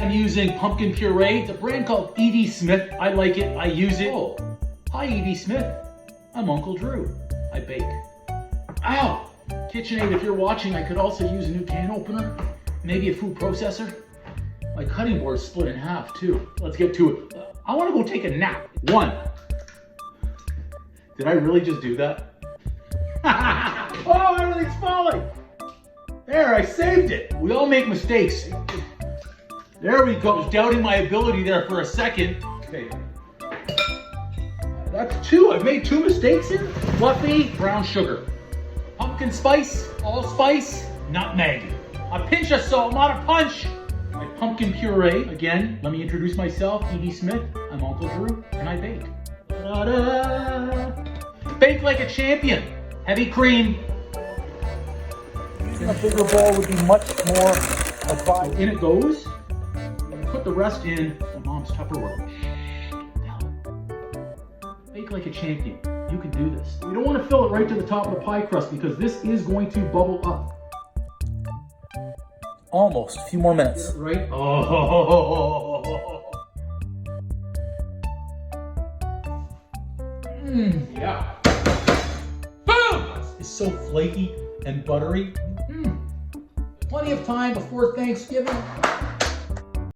I'm using pumpkin puree. It's a brand called Edie Smith. I like it. I use it. Oh, hi Edie Smith. I'm Uncle Drew. I bake. Ow! KitchenAid, if you're watching, I could also use a new can opener. Maybe a food processor. My cutting board's split in half too. Let's get to it. I want to go take a nap. 1. Did I really just do that? Oh, everything's falling. There, I saved it. We all make mistakes. There we go. I was doubting my ability there for a second. Okay. That's 2. I've made 2 mistakes here. Fluffy brown sugar. Pumpkin spice, allspice, nutmeg. A pinch of salt, not a punch. My pumpkin puree. Again, let me introduce myself. Edie Smith. I'm Uncle Drew, and I bake. Ta-da! Bake like a champion. Heavy cream. Using a bigger bowl would be much more advised. In it goes. Put the rest in my mom's Tupperware. Bake like a champion. You can do this. We don't want to fill it right to the top of the pie crust because this is going to bubble up. Almost. A few more minutes. Right? Oh. Yeah. Boom! It's so flaky and buttery. Plenty of time before Thanksgiving.